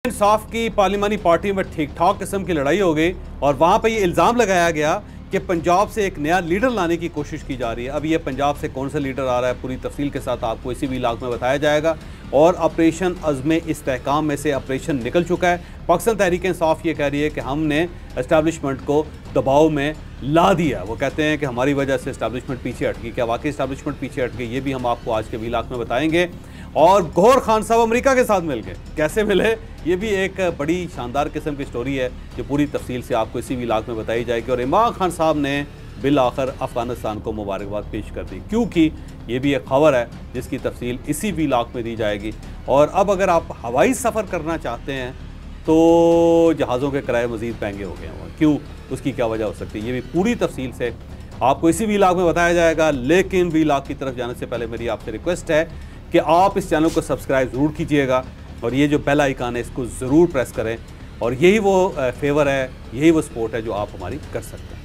इंसाफ की पार्लिमानी पार्टी में ठीक ठाक किस्म की लड़ाई हो गई और वहां पर यह इल्ज़ाम लगाया गया कि पंजाब से एक नया लीडर लाने की कोशिश की जा रही है। अब ये पंजाब से कौन सा लीडर आ रहा है पूरी तफसील के साथ आपको इसी व्लॉग में बताया जाएगा। और ऑपरेशन अज़्म इस्तेहकाम में से ऑपरेशन निकल चुका है। पाकिस्तान तहरीक इंसाफ ये कह रही है कि हमने एस्टैब्लिशमेंट को दबाव में ला दिया। वो कहते हैं कि हमारी वजह से एस्टैब्लिशमेंट पीछे हट गई। क्या वाकई एस्टैब्लिशमेंट पीछे हट गई, ये भी हम आपको आज के व्लॉग में बताएंगे। और गौहर खान साहब अमेरिका के साथ मिल गए, कैसे मिले, ये भी एक बड़ी शानदार किस्म की स्टोरी है जो पूरी तफसील से आपको इसी व्लॉग में बताई जाएगी। और इमरान खान साहब ने बिल आखिर अफगानिस्तान को मुबारकबाद पेश कर दी, क्योंकि ये भी एक खबर है जिसकी तफसील इसी व्लॉग में दी जाएगी। और अब अगर आप हवाई सफ़र करना चाहते हैं तो जहाज़ों के किराए मज़ीद महंगे हो गए हैं, क्यों, उसकी क्या वजह हो सकती है, ये भी पूरी तफसील से आपको इसी व्लॉग में बताया जाएगा। लेकिन व्लॉग की तरफ जाने से पहले मेरी आपसे रिक्वेस्ट है कि आप इस चैनल को सब्सक्राइब ज़रूर कीजिएगा और ये जो बेल आइकन है इसको ज़रूर प्रेस करें। और यही वो फेवर है, यही वो सपोर्ट है जो आप हमारी कर सकते हैं।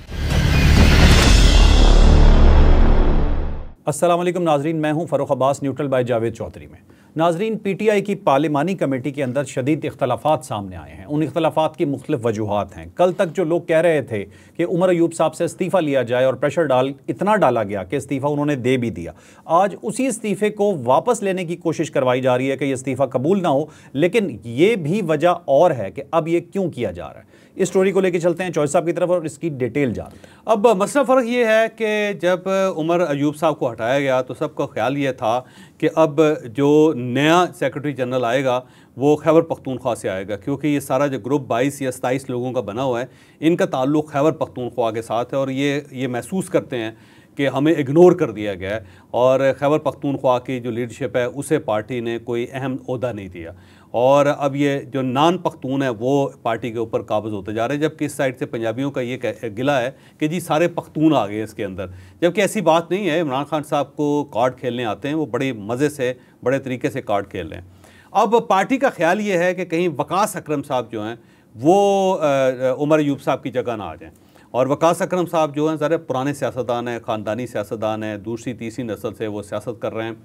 अस्सलाम वालेकुम नाजरीन, मैं हूं फ़रूख अब्बास, न्यूट्रल बाय जावेद चौधरी में। नाजरीन, PTI की पार्लिमानी कमेटी के अंदर शदीद इख्तलाफात सामने आए हैं। उन इख्तलाफात की मुख्तलिफ वजूहात हैं। कल तक जो लोग कह रहे थे कि उमर अयूब साहब से इस्तीफ़ा लिया जाए और प्रेशर इतना डाला गया कि इस्तीफ़ा उन्होंने दे भी दिया, आज उसी इस्तीफ़े को वापस लेने की कोशिश करवाई जा रही है कि ये इस्तीफ़ा कबूल ना हो। लेकिन ये भी वजह और है कि अब ये क्यों किया जा रहा है। इस स्टोरी को लेकर चलते हैं चौधरी साहब की तरफ और इसकी डिटेल जानते हैं। अब मसला फ़र्क ये है कि जब उमर अयूब साहब को हटाया गया तो सबका ख्याल ये था कि अब जो नया सेक्रेटरी जनरल आएगा वो खैबर पख्तूनख्वा से आएगा, क्योंकि ये सारा जो ग्रुप 22 या 27 लोगों का बना हुआ है, इनका ताल्लुक़ खैबर पख्तूनख्वा के साथ है। और ये महसूस करते हैं कि हमें इग्नोर कर दिया गया है और खैबर पख्तूनख्वा की जो लीडरशिप है उसे पार्टी ने कोई अहम ओहदा नहीं दिया। और अब ये जो नान पख्तून है वो पार्टी के ऊपर काबज़ होते जा रहे हैं, जबकि इस साइड से पंजाबियों का ये गिला है कि जी सारे पख्तून आ गए इसके अंदर, जबकि ऐसी बात नहीं है। इमरान खान साहब को कार्ड खेलने आते हैं, वो बड़े मज़े से बड़े तरीके से कार्ड खेल रहे हैं। अब पार्टी का ख्याल ये है कि कहीं वकास अकरम साहब जो हैं वो उमर अयूब साहब की जगह ना आ जाएँ। और वकास अकरम साहब जो हैं ज़रा पुराने सियासतदान हैं, ख़ानदानी सियासतदान हैं, दूसरी तीसरी नस्ल से वो सियासत कर रहे हैं,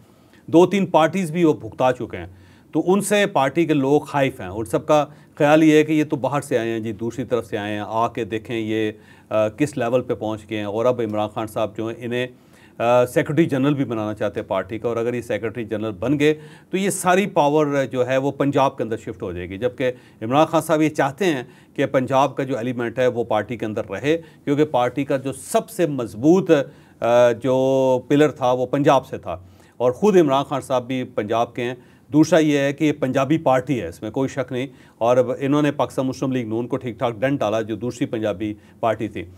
2-3 पार्टीज़ भी वो भुगता चुके हैं, तो उनसे पार्टी के लोग खाइफ हैं। और सबका ख्याल ये है कि ये तो बाहर से आए हैं जी, दूसरी तरफ से आए हैं, आके देखें ये किस लेवल पे पहुंच गए हैं। और अब इमरान खान साहब जो हैं इन्हें सेक्रेटरी जनरल भी बनाना चाहते हैं पार्टी का, और अगर ये सेक्रेटरी जनरल बन गए तो ये सारी पावर जो है वो पंजाब के अंदर शिफ्ट हो जाएगी। जबकि इमरान खान साहब ये चाहते हैं कि पंजाब का जो एलिमेंट है वो पार्टी के अंदर रहे, क्योंकि पार्टी का जो सबसे मजबूत जो पिलर था वो पंजाब से था और ख़ुद इमरान खान साहब भी पंजाब के हैं। दूसरा ये है कि ये पंजाबी पार्टी है, इसमें कोई शक नहीं। और इन्होंने पाकिस्तान मुस्लिम लीग नून को ठीक ठाक डंड डाला जो दूसरी पंजाबी पार्टी थी।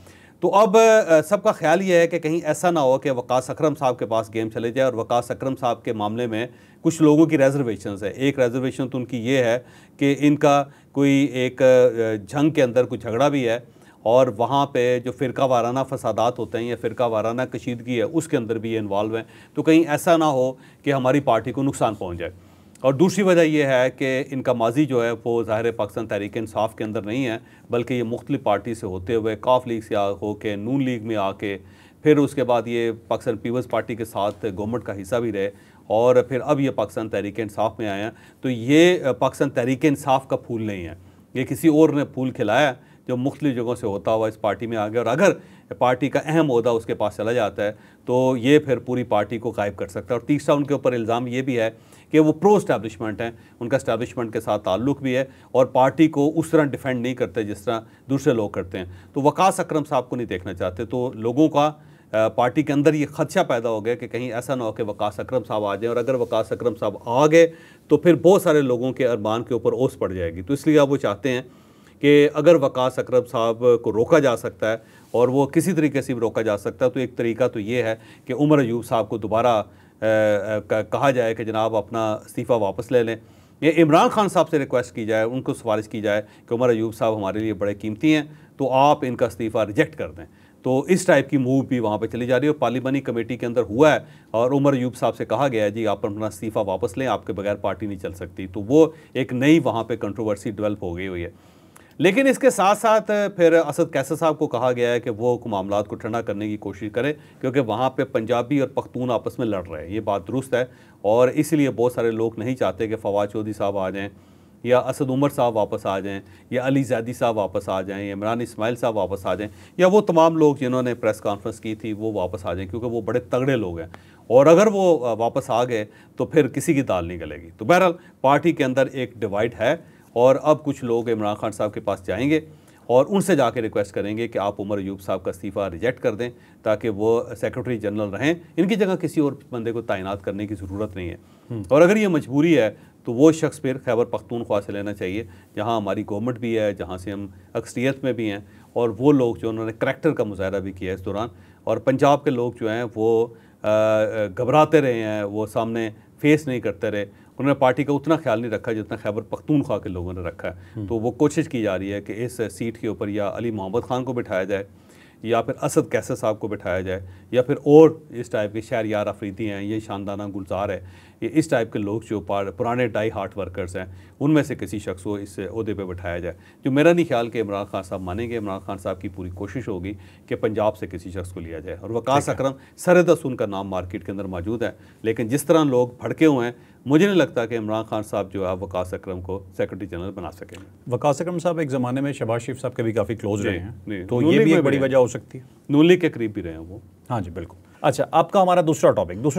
तो अब सबका ख्याल ये है कि कहीं ऐसा ना हो कि वकास अकरम साहब के पास गेम चले जाए। और वकास अकरम साहब के मामले में कुछ लोगों की रेजर्वेशंस है। एक रेजर्वेशन तो उनकी ये है कि इनका कोई एक जंग के अंदर कोई झगड़ा भी है और वहाँ पे जो फ़िरका वाराना फसादात होते हैं या फ़िरका वाराना कशीदगी है उसके अंदर भी ये इन्वॉल्व हैं। तो कहीं ऐसा ना हो कि हमारी पार्टी को नुकसान पहुँच जाए। और दूसरी वजह यह है कि इनका माजी जो है वो ज़ाहिर पाकिस्तान तहरीक इंसाफ के अंदर नहीं है, बल्कि ये मुख्तलिफ पार्टी से होते हुए काफ लीग से होके नून लीग में आके फिर उसके बाद ये पाकिस्तान पीपल्स पार्टी के साथ गवर्नमेंट का हिस्सा भी रहे और फिर अब ये पाकिस्तान तहरीक इंसाफ में आए हैं। तो ये पाकिस्तान तहरीक इंसाफ का फूल नहीं है, ये किसी और ने फूल खिलाया जो मुख्तलिफ जगहों से होता हुआ इस पार्टी में आ गया। और अगर पार्टी का अहम ओहदा उसके पास चला जाता है तो ये फिर पूरी पार्टी को गायब कर सकता है। और तीसरा उनके ऊपर इल्ज़ाम ये भी है कि वो प्रो इस्टेब्लिशमेंट हैं, उनका इस्टेब्लिशमेंट के साथ ताल्लुक़ भी है और पार्टी को उस तरह डिफेंड नहीं करते जिस तरह दूसरे लोग करते हैं। तो वकास अकरम साहब को नहीं देखना चाहते। तो लोगों का पार्टी के अंदर ये खदशा पैदा हो गया कि कहीं ऐसा ना हो कि वकास अकरम साहब आ जाएं, और अगर वकास अकरम साहब आ गए तो फिर बहुत सारे लोगों के अरमान के ऊपर ओस पड़ जाएगी। तो इसलिए अब वो चाहते हैं कि अगर वकास अकरम साहब को रोका जा सकता है और वो किसी तरीके से भी रोका जा सकता है, तो एक तरीका तो ये है कि उमर अयूब साहब को दोबारा कहा जाए कि जनाब अपना इस्तीफ़ा वापस ले लें। ये इमरान खान साहब से रिक्वेस्ट की जाए, उनको सिफारिश की जाए कि उमर अयूब साहब हमारे लिए बड़े कीमती हैं, तो आप इनका इस्तीफ़ा रिजेक्ट कर दें। तो इस टाइप की मूव भी वहाँ पे चली जा रही है और पार्लिमानी कमेटी के अंदर हुआ है और उमर अयूब साहब से कहा गया है जी आप अपना इस्तीफ़ा वापस लें, आपके बगैर पार्टी नहीं चल सकती। तो वो एक नई वहाँ पे कंट्रोवर्सी डेवलप हो गई हुई है। लेकिन इसके साथ साथ फिर असद कैसर साहब को कहा गया है कि वो मामलात को ठंडा करने की कोशिश करें, क्योंकि वहाँ पे पंजाबी और पख्तून आपस में लड़ रहे हैं। ये बात दुरुस्त है और इसलिए बहुत सारे लोग नहीं चाहते कि फवाद चौधरी साहब आ जाएँ या असद उमर साहब वापस आ जाएं, या अली ज़ैदी साहब वापस आ जाएं, या इमरान इस्माइल साहब वापस आ जाएं, या वो तमाम लोग जिन्होंने प्रेस कॉन्फ्रेंस की थी वो वापस आ जाएं, क्योंकि वो बड़े तगड़े लोग हैं। और अगर वो वापस आ गए तो फिर किसी की दाल नहीं गलेगी। तो बहरहाल पार्टी के अंदर एक डिवाइड है, और अब कुछ लोग इमरान खान साहब के पास जाएंगे और उनसे जाके रिक्वेस्ट करेंगे कि आप उमर अयूब साहब का इस्तीफ़ा रिजेक्ट कर दें ताकि वो सेक्रेटरी जनरल रहें, इनकी जगह किसी और बंदे को तैनात करने की ज़रूरत नहीं है। और अगर ये मजबूरी है तो वो शख्स फिर खैबर पख्तूनख्वा से लेना चाहिए, जहाँ हमारी गवर्नमेंट भी है, जहाँ से हम अक्सरियत में भी हैं, और वो लोग जो उन्होंने करैक्टर का मुजाहरा भी किया इस दौरान। और पंजाब के लोग जो हैं वो घबराते रहे हैं, वो सामने फेस नहीं करते रहे, उन्होंने पार्टी का उतना ख्याल नहीं रखा जितना खैबर पख्तूनख्वा के लोगों ने रखा है। तो वो कोशिश की जा रही है कि इस सीट के ऊपर या अली मोहम्मद खान को बिठाया जाए, या फिर असद कैसर साहब को बिठाया जाए, या फिर और इस टाइप के शहरयार अफरीदी हैं, ये शानदाना गुलजार है, ये इस टाइप के लोग जो पुराने डाई हार्ट वर्कर्स हैं, उनमें से किसी शख्स को इस ओहदे पे बिठाया जाए। जो मेरा नहीं ख्याल कि इमरान खान साहब मानेंगे। इमरान खान साहब की पूरी कोशिश होगी कि पंजाब से किसी शख्स को लिया जाए। और वकास अकरम सरदस उनका नाम मार्केट के अंदर मौजूद है, लेकिन जिस तरह लोग भड़के हुए हैं, मुझे नहीं लगता कि इमरान खान साहब जो है वकास अकरम को सेक्रेटरी जनरल बना सकेंगे। वकास अकरम साहब एक ज़माने में शहबाज शरीफ साहब के भी काफ़ी क्लोज रहे हैं, तो नून ये लीग भी में एक बड़ी भी वजह हो सकती है। नून लीग के करीब भी रहे हैं वो। हाँ जी बिल्कुल। अच्छा, आपका हमारा दूसरा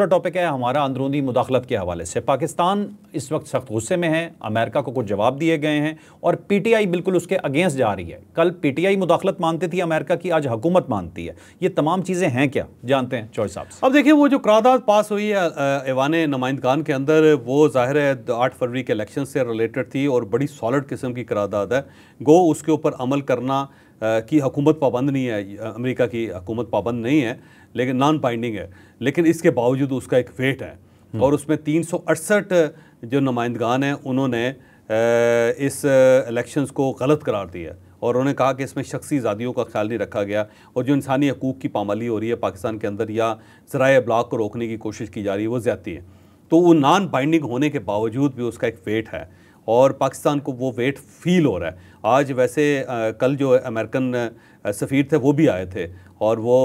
टॉपिक है हमारा अंदरूनी मुदाखलत के हवाले से। पाकिस्तान इस वक्त सख्त गुस्से में है, अमेरिका को कुछ जवाब दिए गए हैं और पीटीआई बिल्कुल उसके अगेंस्ट जा रही है। कल पीटीआई मुदाखलत मानती थी अमेरिका की, आज हुकूमत मानती है। ये तमाम चीज़ें हैं क्या, जानते हैं चौधरी साहब से। अब देखिए, वो जो करारदाद पास हुई है ऐवान नुमाइंदगान के अंदर, वो ज़ाहिर है 8 फरवरी के इलेक्शन से रिलेटेड थी और बड़ी सॉलिड किस्म की करारदाद है। गो उसके ऊपर अमल करना की हुकूमत पाबंद नहीं है, अमेरिका की हुकूमत पाबंद नहीं है, लेकिन नॉन बाइंडिंग है, लेकिन इसके बावजूद उसका एक वेट है। और उसमें 368 जो नुमाइंदगान हैं उन्होंने इस इलेक्शंस को गलत करार दिया, और उन्होंने कहा कि इसमें शख्सी आज़ादियों का ख्याल नहीं रखा गया, और जो इंसानी हकूक़ की पामाली हो रही है पाकिस्तान के अंदर या ज़राए इब्लाग को रोकने की कोशिश की जा रही है, वो ज़्यादती है। तो वो नॉन बाइंडिंग होने के बावजूद भी उसका एक वेट है, और पाकिस्तान को वो वेट फील हो रहा है। आज वैसे कल जो अमेरिकन सफ़ीर थे वो भी आए थे, और वो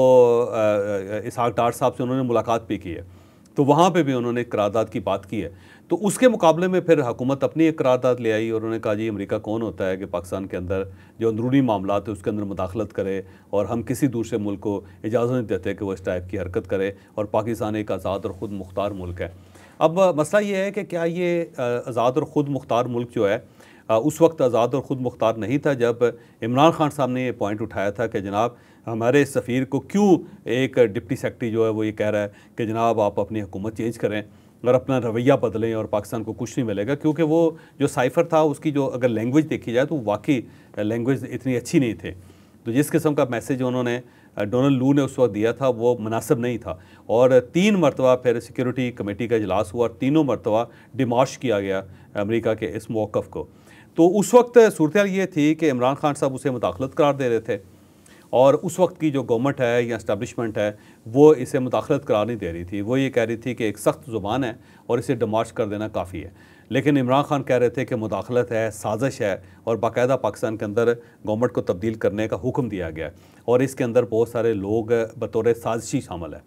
इसहाक डार साहब से उन्होंने मुलाकात भी की है, तो वहाँ पे भी उन्होंने करारदाद की बात की है। तो उसके मुकाबले में फिर हुकूमत अपनी एक करारदाद ले आई, और उन्होंने कहा जी अमेरिका कौन होता है कि पाकिस्तान के अंदर जो अंदरूनी मामलात है उसके अंदर मुदाखलत करे, और हम किसी दूसरे मुल्क को इजाज़त नहीं देते कि वो इस टाइप की हरकत करे, और पाकिस्तान एक आज़ाद और ख़ुद मुख्तार मुल्क है। अब मसला ये है कि क्या ये आज़ाद और ख़ुद मुख्तार मुल्क जो है उस वक्त आज़ाद और ख़ुद मुख्तार नहीं था जब इमरान खान साहब ने ये पॉइंट उठाया था कि जनाब हमारे सफ़ीर को क्यों एक डिप्टी सेक्रेटरी जो है वो ये कह रहा है कि जनाब आप अपनी हुकूमत चेंज करें और अपना रवैया बदलें और पाकिस्तान को कुछ नहीं मिलेगा, क्योंकि वो जो साइफ़र था उसकी जो अगर लैंग्वेज देखी जाए तो वाकई लैंग्वेज इतनी अच्छी नहीं थी। तो जिस किस्म का मैसेज उन्होंने डोनाल्ड लू ने उस वक्त दिया था वो मुनासिब नहीं था, और 3 मरतबा फिर सिक्योरिटी कमेटी का इजलास हुआ और तीनों मरतबा डिमाश किया गया अमेरिका के इस मौक़िफ़ को। तो उस वक्त सूरत ये थी कि इमरान खान साहब उसे मुदाखलत करार दे रहे थे, और उस वक्त की जो गवर्नमेंट है या इस्टेब्लिशमेंट है वो इसे मुदाखलत करार नहीं दे रही थी। वो ये कह रही थी कि एक सख्त ज़ुबान है और इसे डिमाश कर देना काफ़ी है, लेकिन इमरान खान कह रहे थे कि मुदाखलत है, साजिश है, और बाकायदा पाकिस्तान के अंदर गवर्नमेंट को तब्दील करने का हुक्म दिया गया, और इसके अंदर बहुत सारे लोग बतौर साजिशी शामिल है।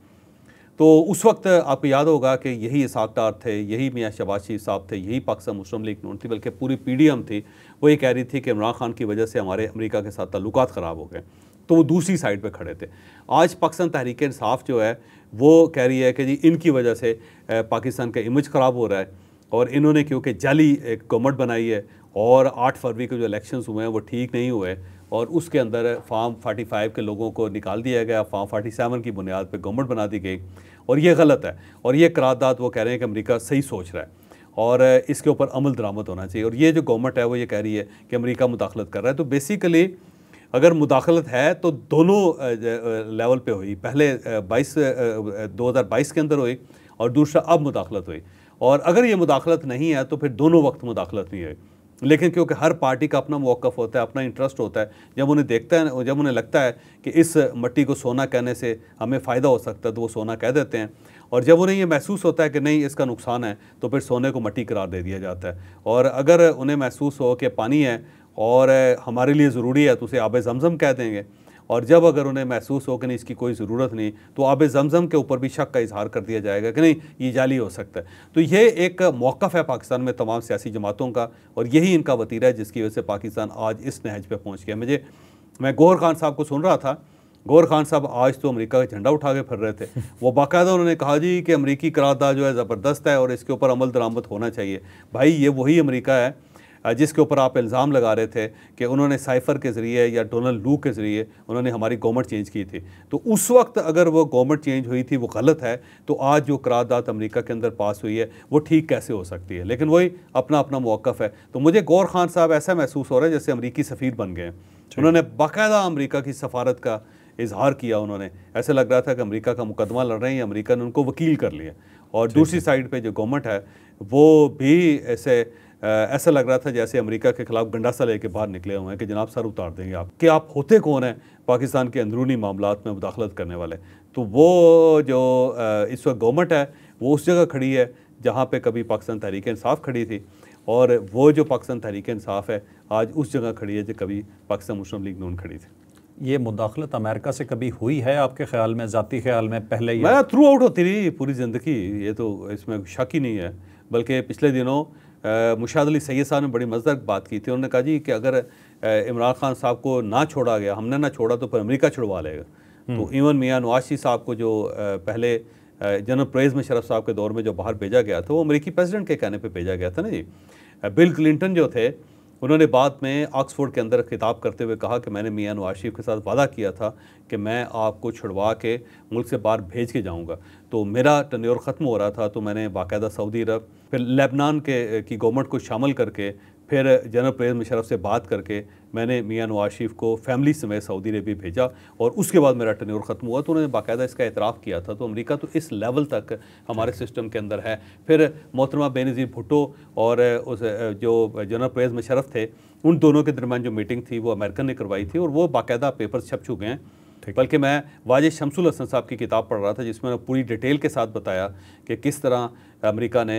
तो उस वक्त आपको याद होगा कि यही इसहाक डार थे, यही मियाँ शहबाज शरीफ साहब थे, यही पाकिस्तान मुस्लिम लीग नून थी, बल्कि पूरी PDM थी, वो ये कह रही थी कि इमरान खान की वजह से हमारे अमेरिका के साथ ताल्लुकात ख़राब हो गए, तो वो दूसरी साइड पे खड़े थे। आज पाकिस्तान तहरीक इंसाफ जो है वो कह रही है कि जी इनकी वजह से पाकिस्तान का इमेज ख़राब हो रहा है, और इन्होंने क्योंकि जाली एक गवर्नमेंट बनाई है, और 8 फरवरी के जो इलेक्शंस हुए हैं वो ठीक नहीं हुए, और उसके अंदर फॉर्म 45 के लोगों को निकाल दिया गया, फॉर्म 47 की बुनियाद पे गवर्नमेंट बना दी गई, और ये गलत है। और ये करारदाद वो कह रहे हैं कि अमेरिका सही सोच रहा है और इसके ऊपर अमल दरामद होना चाहिए, और ये जो गवर्नमेंट है वो ये कह रही है कि अमेरिका मुदाखलत कर रहा है। तो बेसिकली अगर मुदाखलत है तो दोनों लेवल पे हुई, पहले 2022 के अंदर हुई, और दूसरा अब मुदाखलत हुई, और अगर ये मुदाखलत नहीं है तो फिर दोनों वक्त मुदाखलत नहीं हुई। लेकिन क्योंकि हर पार्टी का अपना मौक़िफ़ होता है, अपना इंटरेस्ट होता है, जब उन्हें देखता है, जब उन्हें लगता है कि इस मट्टी को सोना कहने से हमें फ़ायदा हो सकता है तो वो सोना कह देते हैं, और जब उन्हें ये महसूस होता है कि नहीं इसका नुकसान है तो फिर सोने को मट्टी करार दे दिया जाता है। और अगर उन्हें महसूस हो कि पानी है और हमारे लिए ज़रूरी है तो उसे आब ज़मज़म कह देंगे, और जब अगर उन्हें महसूस हो कि नहीं इसकी कोई ज़रूरत नहीं, तो आब ज़मज़म के ऊपर भी शक का इजहार कर दिया जाएगा कि नहीं ये जाली हो सकता है। तो ये एक मौक़िफ़ है पाकिस्तान में तमाम सियासी जमातों का, और यही इनका वतीरा है जिसकी वजह से पाकिस्तान आज इस नहज पर पहुँच गया। मैं गौहर खान साहब को सुन रहा था। गौहर खान साहब आज तो अमेरिका का झंडा उठा के फिर रहे थे। वो बाकायदा उन्होंने कहा जी कि अमेरिकी करारदाद जो है ज़बरदस्त है और इसके ऊपर अमल दरामद होना चाहिए। भाई ये वही अमेरिका है जिसके ऊपर आप इल्ज़ाम लगा रहे थे कि उन्होंने साइफ़र के ज़रिए या डोनाल्ड लू के ज़रिए उन्होंने हमारी गवर्नमेंट चेंज की थी। तो उस वक्त अगर वो गवर्नमेंट चेंज हुई थी वो गलत है, तो आज जो करारदाद अमेरिका के अंदर पास हुई है वो ठीक कैसे हो सकती है? लेकिन वही अपना अपना मौक़िफ़ है। तो मुझे गौहर खान साहब ऐसा महसूस हो रहा है जैसे अमरीकी सफ़ीर बन गए। उन्होंने बाकायदा अमरीका की सफारत का इजहार किया। उन्होंने ऐसे लग रहा था कि अमेरिका का मुकदमा लड़ रहे हैं या अमेरिका ने उनको वकील कर लिया। और दूसरी साइड पे जो गवर्नमेंट है वो भी ऐसा लग रहा था जैसे अमेरिका के खिलाफ गंडासा लेके बाहर निकले हुए हैं कि जनाब सर उतार देंगे आप, कि आप होते कौन हैं पाकिस्तान के अंदरूनी मामलात में मुदाखलत करने वाले। तो वो जो इस वक्त गवर्नमेंट है वो उस जगह खड़ी है जहाँ पे कभी पाकिस्तान तहरीक इंसाफ खड़ी थी, और वो जो पाकिस्तान तहरीक इंसाफ है आज उस जगह खड़ी है जो कभी पाकिस्तान मुस्लिम लीग नून खड़ी थी। ये मुदाखलत अमेरिका से कभी हुई है आपके ख्याल में, ज़ाती ख्याल में? पहले ही मैं थ्रू आउट होती रही पूरी ज़िंदगी, ये तो इसमें शक ही नहीं है। बल्कि पिछले दिनों मुशाद अली सैयद साहब ने बड़ी मज़ेदार बात की थी। उन्होंने कहा जी कि अगर इमरान खान साहब को ना छोड़ा गया, हमने ना छोड़ा तो फिर अमेरिका छुड़वा लेगा। तो इवन मियाँ नवाज शरीफ साहब को जो पहले जनरल परवेज़ मुशर्रफ साहब के दौर में जो बाहर भेजा गया था वो अमेरिकी प्रेसिडेंट के कहने पर भेजा गया था ना जी। बिल क्लिंटन जो थे उन्होंने बाद में ऑक्सफोर्ड के अंदर खिताब करते हुए कहा कि मैंने मियाँ नवाज शरीफ के साथ वादा किया था कि मैं आपको छुड़वा के मुल्क से बाहर भेज के जाऊंगा। तो मेरा टन्योर ख़त्म हो रहा था तो मैंने बाकायदा सऊदी अरब फिर लेबनान की गवर्नमेंट को शामिल करके फिर जनरल परवेज़ मुशर्रफ से बात करके मैंने मियाँ नवाज शरीफ को फैमिली समेत सऊदी अरब भेजा, और उसके बाद मेरा टन्योर ख़त्म हुआ। तो उन्होंने बाकायदा इसका एतराफ़ किया था। तो अमेरिका तो इस लेवल तक हमारे सिस्टम के अंदर है। फिर मोहतरमा बेनज़ीर भुट्टो और उस जो जनरल परवेज़ मुशर्रफ थे उन दोनों के दरमियान जो मीटिंग थी वो अमेरिकन ने करवाई थी, और वो बाकायदा पेपर्स छप चुके हैं। बल्कि मैं वाजिद शमसुल हसन साहब की किताब पढ़ रहा था जिसमें पूरी डिटेल के साथ बताया कि किस तरह अमेरिका ने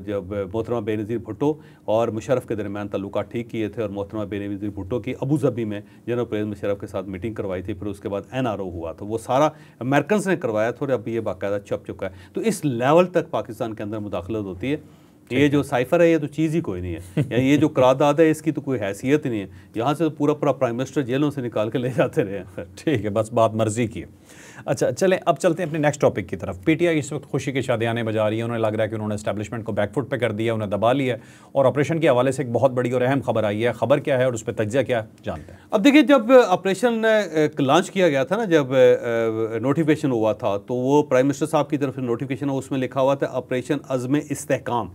जब मोहतरमा बेनज़ीर भुट्टो और मुशर्रफ के दरमियान ताल्लुकात ठीक किए थे, और मोहतरमा बेनज़ीर भुट्टो की अबू धाबी में जनरल परवेज़ मुशर्रफ के साथ मीटिंग करवाई थी। फिर उसके बाद NRO हुआ, तो वो सारा अमेरिकन ने करवाया था, और अब ये बाकायदा छप चुका है। तो इस लेवल तक पाकिस्तान के अंदर मुदाखलत होती है। ये जो साइफर है ये तो चीज़ ही कोई नहीं है, या ये जो करारदाद है इसकी तो कोई हैसियत ही नहीं है। यहाँ से तो पूरा प्राइम मिनिस्टर जेलों से निकाल के ले जाते रहे हैं। ठीक है, बस बात मर्जी की है। अच्छा चलें, अब चलते हैं अपने नेक्स्ट टॉपिक की तरफ। PTI इस वक्त खुशी के शादियाने बजा रही है। उन्हें लग रहा है कि उन्होंने एस्टैब्लिशमेंट को बैकफुट पे कर दिया, उन्हें दबा लिया, और ऑपरेशन के हवाले से एक बहुत बड़ी और अहम खबर आई है। खबर क्या है और उस पर तज्ज़िया क्या जानते हैं। अब देखिए, जब ऑपरेशन लॉन्च किया गया था ना, जब नोटिफिकेशन हुआ था, तो वो प्राइम मिनिस्टर साहब की तरफ से नोटिफिकेशन उसमें लिखा हुआ था ऑपरेशन अज़्म इस्तेहकाम,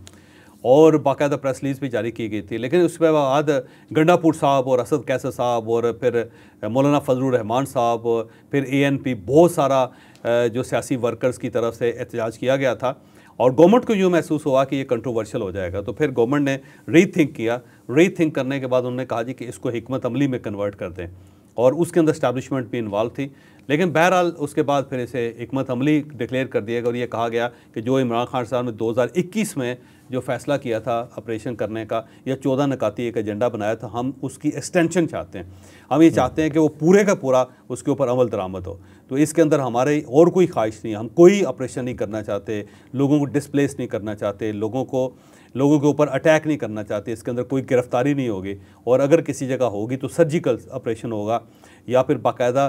और बाकायदा प्रेस रिलीज़ भी जारी की गई थी। लेकिन उसके बाद गंडापुर साहब और असद कैसर साहब और फिर मौलाना फजलुर रहमान साहब, फिर ANP, बहुत सारा जो सियासी वर्कर्स की तरफ से एहतजाज किया गया था, और गवर्नमेंट को यूँ महसूस हुआ कि ये कंट्रोवर्शियल हो जाएगा। तो फिर गवर्नमेंट ने रीथिंक किया। रीथिंक करने के बाद उन्होंने कहा जी कि इसको हिकमत अमली में कन्वर्ट कर दें, और उसके अंदर एस्टैब्लिशमेंट भी इन्वॉल्व थी। लेकिन बहरहाल उसके बाद फिर इसे हिकमत अमली डिक्लेयर कर दिया गया, और ये कहा गया कि जो इमरान खान साहब ने 2021 में जो फ़ैसला किया था ऑपरेशन करने का, या 14 नकाती एक एजेंडा बनाया था, हम उसकी एक्सटेंशन चाहते हैं। हम ये चाहते हैं कि वो पूरे का पूरा उसके ऊपर अमल दरामद हो। तो इसके अंदर हमारे और कोई ख्वाहिश नहीं है, हम कोई ऑपरेशन नहीं करना चाहते, लोगों को डिस्प्लेस नहीं करना चाहते, लोगों के ऊपर अटैक नहीं करना चाहते, इसके अंदर कोई गिरफ्तारी नहीं होगी, और अगर किसी जगह होगी तो सर्जिकल ऑपरेशन होगा या फिर बाकायदा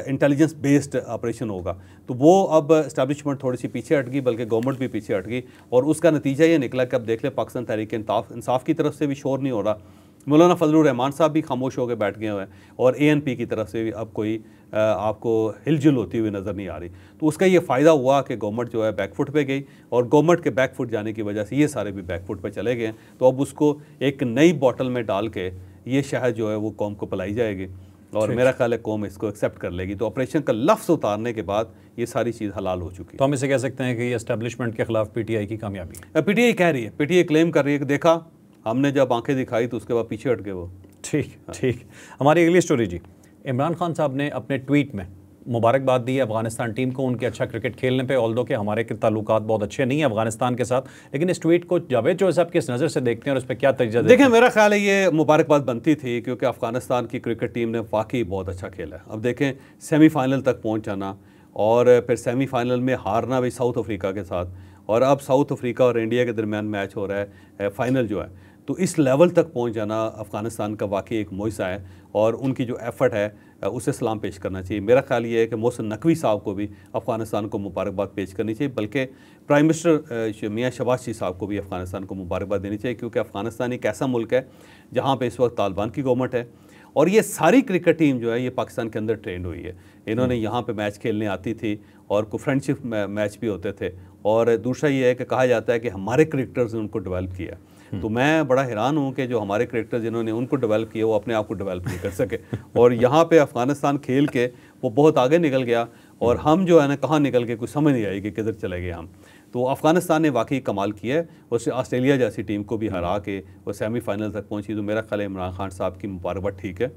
इंटेलिजेंस बेस्ड ऑपरेशन होगा। तो वो अब इस्टेब्लिशमेंट थोड़ी सी पीछे हट गई, बल्कि गवर्नमेंट भी पीछे हट गई, और उसका नतीजा ये निकला कि अब देख ले पाकिस्तान तहरीक इंसाफ की तरफ से भी शोर नहीं हो रहा, मौलाना फजलुर रहमान साहब भी खामोश होकर बैठ गए हुए हैं, और ANP की तरफ से भी अब कोई आपको हिलजुल होती हुई नज़र नहीं आ रही। तो उसका ये फ़ायदा हुआ कि गवर्नमेंट जो है बैकफुट पे गई, और गवर्नमेंट के बैकफुट जाने की वजह से ये सारे भी बैकफुट पे चले गए। तो अब उसको एक नई बॉटल में डाल के ये शहद जो है वो कौम को पिलाई जाएगी, और मेरा ख्याल है कौम इसको एक्सेप्ट कर लेगी। तो ऑपरेशन का लफ्ज़ उतारने के बाद ये सारी चीज़ हलाल हो चुकी है। तो हम इसे कह सकते हैं कि ये एस्टैब्लिशमेंट के खिलाफ PTI की कामयाबी है। PTI कह रही है, PTI क्लेम कर रही है कि देखा हमने जब आंखें दिखाई तो उसके बाद पीछे हट गए वो। ठीक। हमारी अगली स्टोरी जी, इमरान खान साहब ने अपने ट्वीट में मुबारकबाद दी है अफगानिस्तान टीम को उनके अच्छा क्रिकेट खेलने पे, ऑल्दो के हमारे के ताल्लुकात बहुत अच्छे नहीं हैं अफगानिस्तान के साथ, लेकिन इस ट्वीट को जावेद चौधरी साहब किस नज़र से देखते हैं और उस पर क्या तजज़िया देते हैं? देखिए, मेरा ख्याल है ये मुबारकबाद बनती थी क्योंकि अफगानिस्तान की क्रिकेट टीम ने वाकई बहुत अच्छा खेला है। अब देखें, सेमीफाइनल तक पहुँच जाना और फिर सेमीफाइनल में हारना भी साउथ अफ्रीका के साथ, और अब साउथ अफ्रीका और इंडिया के दरमियान मैच हो रहा है फाइनल जो है, तो इस लेवल तक पहुंच जाना अफ़गानिस्तान का वाकई एक मोइज़ा है और उनकी जो एफ़र्ट है उसे सलाम पेश करना चाहिए। मेरा ख्याल ये है कि मोहसिन नकवी साहब को भी अफ़गानिस्तान को मुबारकबाद पेश करनी चाहिए, बल्कि प्राइम मिनिस्टर मियां शहबाज शरीफ साहब को भी अफ़गानिस्तान को मुबारकबाद देनी चाहिए, क्योंकि अफ़गानिस्तान एक ऐसा मुल्क है जहाँ पर इस वक्त तालिबान की गवर्नमेंट है और ये सारी क्रिकेट टीम जो है ये पाकिस्तान के अंदर ट्रेंड हुई है। इन्होंने यहाँ पे मैच खेलने आती थी और को फ्रेंडशिप मैच भी होते थे, और दूसरा ये है कि कहा जाता है कि हमारे क्रिकेटर्स ने उनको डेवलप किया। तो मैं बड़ा हैरान हूँ कि जो हमारे क्रिकेटर जिन्होंने उनको डेवलप किया वो अपने आप को डेवलप नहीं कर सके, और यहाँ पे अफ़गानिस्तान खेल के वो बहुत आगे निकल गया और हम जो है ना कहाँ निकल के कुछ समझ नहीं आई कि किधर चले गए हम। तो अफ़गानिस्तान ने वाकई कमाल किया है, उससे ऑस्ट्रेलिया जैसी टीम को भी हरा के वो सेमीफाइनल तक पहुंची। तो मेरा ख्याल है इमरान खान साहब की मुबारकबाद ठीक है,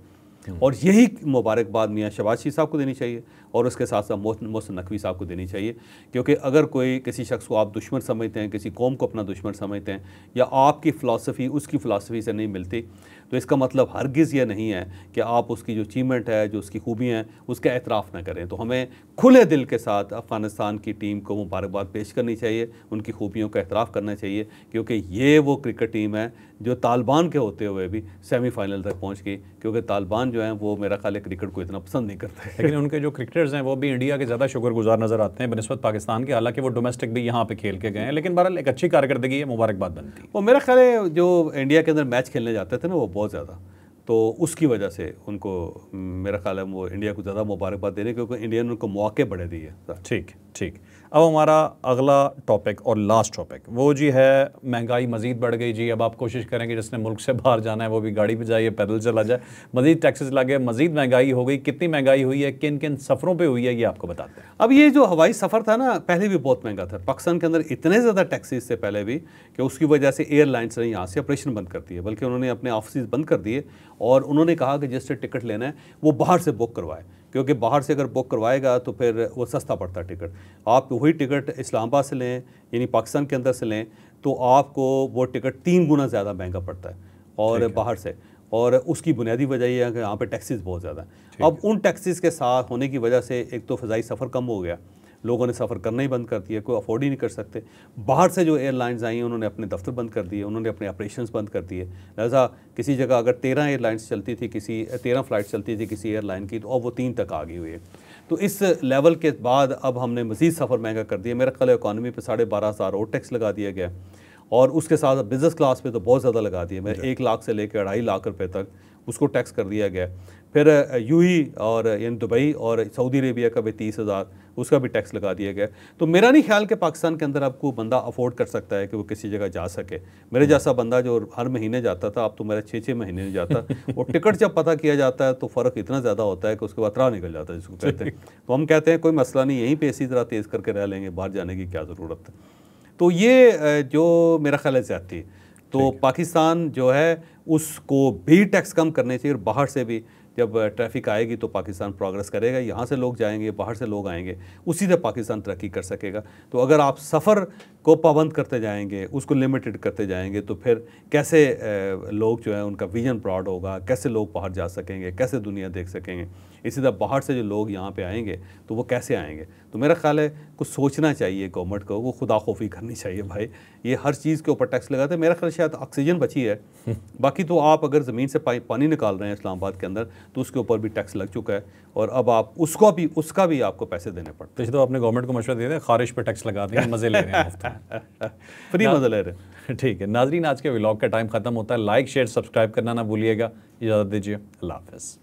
और यही मुबारकबाद मियां शहबाज शरीफ साहब को देनी चाहिए और उसके साथ साथ मोहसिन नकवी साहब को देनी चाहिए, क्योंकि अगर कोई किसी शख्स को आप दुश्मन समझते हैं, किसी कौम को अपना दुश्मन समझते हैं, या आपकी फ़िलासफ़ी उसकी फ़िलासफ़ी से नहीं मिलती, तो इसका मतलब हरगिज़ ये नहीं है कि आप उसकी जो अचीवमेंट है, जो उसकी खूबियाँ हैं, उसका एतराफ़ ना करें। तो हमें खुले दिल के साथ अफ़गानिस्तान की टीम को मुबारकबाद पेश करनी चाहिए, उनकी खूबियों का एतराफ़ करना चाहिए, क्योंकि ये वो क्रिकेट टीम है जो तालिबान के होते हुए भी सेमीफाइनल तक पहुँच गई, क्योंकि तालिबान जो हैं वो मेरा ख्याल है क्रिकेट को इतना पसंद नहीं करते। लेकिन उनके जो क्रिकेटर्स हैं वो भी इंडिया के ज़्यादा शुक्रगुजार नज़र आते हैं बनिस्बत पाकिस्तान के, हालांकि वो डोमेस्टिक भी यहाँ पे खेल के गए हैं, लेकिन बहरहाल एक अच्छी कारकर्दगी है, मुबारकबाद बनती है। और मेरा ख्याल है जो इंडिया के अंदर मैच खेलने जाते थे ना वो बहुत ज़्यादा, तो उसकी वजह से उनको मेरा ख्याल है वो इंडिया को ज़्यादा मुबारकबाद देने, क्योंकि इंडिया ने उनको मौके बड़े दिए। ठीक ठीक। अब हमारा अगला टॉपिक और लास्ट टॉपिक वो जी है, महंगाई मज़ीद बढ़ गई जी। अब आप कोशिश करेंगे जिसने मुल्क से बाहर जाना है वो भी गाड़ी पे जाए, पैदल चला जाए, मज़ीद टैक्सेस लगे, मज़ीद महंगाई हो गई। कितनी महंगाई हुई है, किन किन सफ़रों पर हुई है, ये आपको बताते हैं। अब ये जो हवाई सफ़र था ना पहले भी बहुत महंगा था पाकिस्तान के अंदर, इतने ज़्यादा टैक्सेस थे पहले भी कि उसकी वजह से एयरलाइंस ने यहाँ से ऑपरेशन बंद कर दिए, बल्कि उन्होंने अपने ऑफिस बंद कर दिए और उन्होंने कहा कि जिससे टिकट लेना है वो बाहर से बुक करवाए, क्योंकि बाहर से अगर बुक करवाएगा तो फिर वो सस्ता पड़ता है टिकट। आप वही टिकट इस्लामाबाद से लें यानी पाकिस्तान के अंदर से लें तो आपको वो टिकट 3 गुना ज़्यादा महंगा पड़ता है और बाहर से, और उसकी बुनियादी वजह यह है कि यहाँ पे टैक्सेस बहुत ज़्यादा हैं। अब उन टैक्सेस के साथ होने की वजह से एक तो फ़ज़ाई सफ़र कम हो गया, लोगों ने सफ़र करना ही बंद कर दिया, कोई अफोर्ड ही नहीं कर सकते। बाहर से जो एयरलाइंस आई उन्होंने अपने दफ्तर बंद कर दिए, उन्होंने अपने ऑपरेशंस बंद कर दिए। लिहाजा किसी जगह अगर 13 एयरलाइंस चलती थी, 13 फ़्लाइट्स चलती थी किसी एयरलाइन की, तो अब वो 3 तक आ गई हुई है। तो इस लेवल के बाद अब हमने मज़ीद सफ़र महंगा कर दिया। मेरा ख्याल है इकॉनमी पे 12,500 और टैक्स लगा दिया गया, और उसके साथ बिज़नेस क्लास पे तो बहुत ज़्यादा लगा दिया। मैं 1 लाख से लेकर 2.5 लाख रुपए तक उसको टैक्स कर दिया गया। फिर यूएई और यानी दुबई और सऊदी अरेबिया का भी 30,000 उसका भी टैक्स लगा दिया गया। तो मेरा नहीं ख्याल कि पाकिस्तान के अंदर आपको बंदा अफोर्ड कर सकता है कि वो किसी जगह जा सके। मेरे जैसा बंदा जो हर महीने जाता था, अब तो मेरा 6-6 महीने नहीं जाता, और टिकट जब पता किया जाता है तो फ़र्क इतना ज़्यादा होता है कि उसके बाद राह निकल जाता है जिसको कहते हैं। तो हम कहते हैं कोई मसला नहीं, यहीं पर इसी तरह तेज़ करके रह लेंगे, बाहर जाने की क्या ज़रूरत है। तो ये जो मेरा ख्याल है ज़्यादती, तो पाकिस्तान जो है उसको भी टैक्स कम करने चाहिए, और बाहर से भी जब ट्रैफिक आएगी तो पाकिस्तान प्रोग्रेस करेगा। यहाँ से लोग जाएंगे, बाहर से लोग आएंगे, उसी से पाकिस्तान तरक्की कर सकेगा। तो अगर आप सफ़र को पाबंद करते जाएंगे, उसको लिमिटेड करते जाएंगे, तो फिर कैसे लोग जो है उनका विजन ब्रॉड होगा, कैसे लोग बाहर जा सकेंगे, कैसे दुनिया देख सकेंगे। इसी तरह बाहर से जो लोग यहाँ पे आएंगे तो वो कैसे आएंगे। तो मेरा ख्याल है कुछ सोचना चाहिए गवर्नमेंट को, वो खुदा खौफी करनी चाहिए। भाई ये हर चीज़ के ऊपर टैक्स लगाते हैं। मेरा ख्याल शायद ऑक्सीजन बची है, बाकी तो आप अगर ज़मीन से पानी निकाल रहे हैं इस्लामाबाद के अंदर तो उसके ऊपर भी टैक्स लग चुका है, और अब आप उसका भी आपको पैसे देने पड़ते हैं। तो आपने गवर्नमेंट को मशवरा दे दिया, खारिश पे टैक्स लगा दिया, मज़े ले रहे हैं फ्री मज़े ले रहे हैं। ठीक है नाजरीन, आज के व्लॉग का टाइम ख़त्म होता है। लाइक शेयर सब्सक्राइब करना ना भूलिएगा। इजाज़त दीजिए, अल्लाह हाफ़िज़।